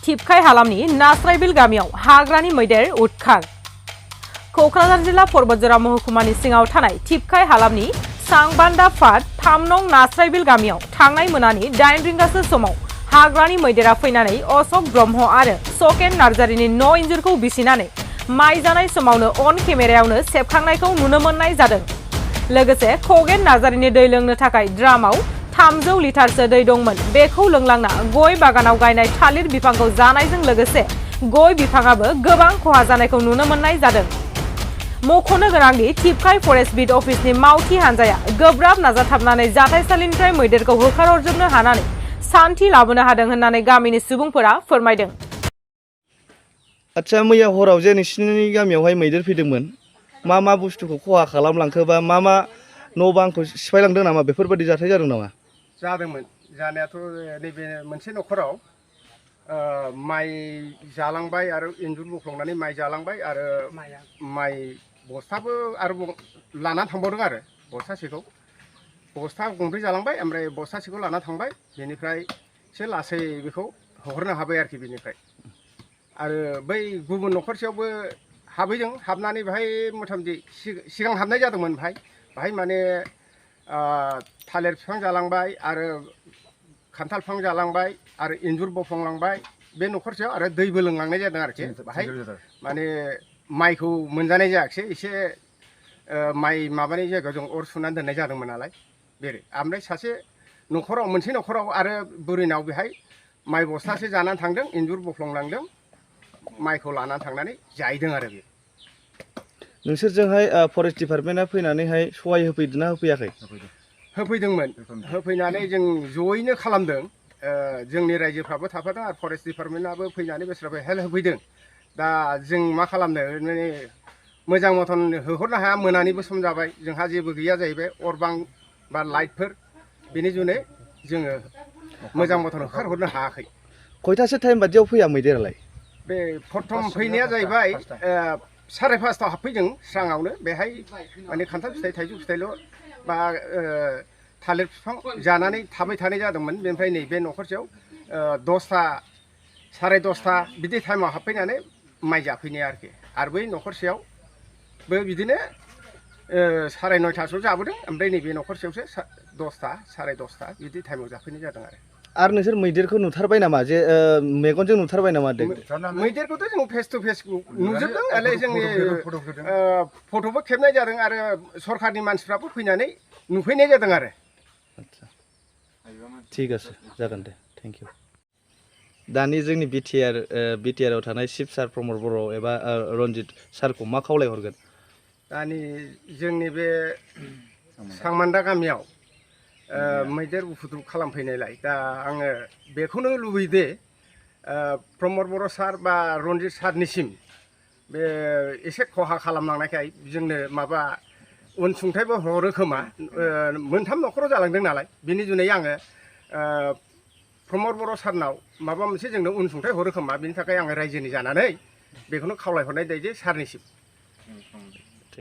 थिपखाय हालामनि नास्रायबिल गामियाव हाग्रानि मैदेर उदखार। क'क्राझार जिल्ला परबतजरा महकुमानि सिङाव थानाय थिपखाय हालामनि सांबान्दा फाट 3 नं नास्रायबिल गामियाव थांनाय मोनानि 8 रिंगासो समाव हाग्रानि मैदेरा फैनानै अशक ब्रह्म आरो सकेन नार्जारिनि न' इन्जुरखौ बिसिनानै माइ जानाय समावनो अन केमेरायावनो सेबखांनायखौ नुनो मोननाय जादों। लोगोसे खगेन नार्जारिनि दै लोंनो थाखाय ड्रामाव 300 लिटारसो दै दंमोन। बेखौ लोंलांना गय बागानाव गायनाय थालिर बिफांखौ जानायजों लोगोसे गय बिफाङाबो गोबां खहा जानायखौ नुनो मोननाय जादों। मख'नो गोनांदि थिपखाय फरेस्ट बिट अफिसनि मावथि हान्जाया गोब्राब नाजाथाबनानै जाथायसालिनिफ्राय मैदेरखौ होखारहरजोबनो हानानै सान्थि लाबोनो हादों होननानै गामिनि सुबुंफोरा फोरमायदों। आच्छा, मैया हराव जे नोंसिनि गामियावहाय मैदेर फैदोंमोन, मा बुस्थुखौ खहा खालामलांखो बा मा न' बांखौ सिफायलांदों नामा? बेफोरबायदि जाथाय जादों नामा? जादोंमोन। जानायाथ' नैबे मोनसे न'खराव माइ जालांबाय आरो इन्जुर बोफ्लंनानै माइ जालांबाय आरो माइ बस्थाबो आरो लाना थांबावदों आरो बस्था गंब्रै जालांबाय ओमफ्राय बस्थासेखौ लाना थांबाय। बेनिफ्राय एसे लासै बेखौ हगारनो हाबाय आरोखि। बेनिफ्राय आरो बै गुबुन न'खरसेयावबो हाबहैदों। हाबनानै बेहाय मथा-मथि सिगां हाबनाय जादोंमोन। बाहाय माने थालिर बिफां जालांबाय आरो खान्थाल बिफां जालांबाय आरो इन्जुर बोफ्लंलांबाय। बे न'खरसेयाव आरो दैबो लोंलांनाय जादों आरोखि। बाहाय माने माइखौ मोनजानाय जायाखिसै। एसे माइ माबानाय जायगायाव जों अर सुनानै दोननाय जादोंमोन नालाय बेरे। ओमफ्राय सासे न'खराव मोनसे न'खराव आरो बुरैनाव बेहाय माइ बस्थासे जानानै थांदों, इन्जुर बोफ्लंलांदों, माइखौ लानानै थांनानै जाहैदों आरो बे। नोंसोरजोंहाय फरेस्ट डिपार्टमेन्टआ फैनानैहाय सहाय होफैदोंना होफैयाखै? होफैदोंमोन। होफैनानै जों जयैनो खालामदों। जोंनि रायजोफ्राबो थाफादों आरो फरेस्ट डिपार्टमेन्टआबो फैनानै बेसोरबो हेल्प होफैदों। दा जों मा खालामनो, माने मोजां मथन होहरनो हाया। मोनानिबो सम जाबाय, जोंहा जेबो गैया जाहैबाय अरबां बा लाइटफोर। बेनि जुनै जोङो मोजां मथन होखारहरनो हायाखै। खयथासो टाइम बादियाव फैया मैदेरालाय? बे प्रथम फैनाया जाहैबाय 5:30 हाबफैदों स्राङावनो। बेहाय माने खान्थाल फिथाइ थाइजौ फिथाइल' बा थालिर बिफां जानानै थाबाय थानाय जादोंमोन। बेनिफ्राय नैबे न'खरसेयाव 10था 10:30 बिदि टाइमाव हाबफैनानै माइ जाफैनाय आरोखि। आरो बै न'खरसेयावबो बिदिनो 9:30 जाबोदों। ओमफ्राय नैबे न'खरसेयावसो 10था 10:30 बिदि टाइमाव जाफैनाय जादों आरो नोंसोर मैदेरखौ नुथारबाय नामा? जे मेगनजों नुथारबाय नामा? मैदेरखौथ' जों फेस टु फेस नुजोबदों। आरो जोंनि फट'बो खेबनाय जादों आरो सरखारनि मानसिफ्राबो फैनानै नुफैनाय जादों आरो। आच्छा, ठीक আছে, जागोन दे, थेंक इउ। दानि जोंनि बिटिआर आव थानाय चिफ सार प्रमद बर' एबा रन्जित सारखौ मा खावलायहरगोन? दानि जोंनि बे सांमान्दा गामियाव मैदेर उफुद्रुग खालामफैनायलाय दा आङो बेखौनो लुबैदे प्रमद बर' सार बा रन्जित सारनिसिम बे एसे खहा खालामलांनायखाय जोंनो माबा अनसुंथाइबो हरो खोमा। 3 न'खराव जालांदों नालाय, बिनि जुनै आङो प्रमद बर' सारनाव माबा मोनसे जोंनो अनसुंथाइ हरो खोमा। बिनि थाखाय आङो रायजोनि जानानै बेखौनो खावलायहरनाय जायो जे सारनिसिम।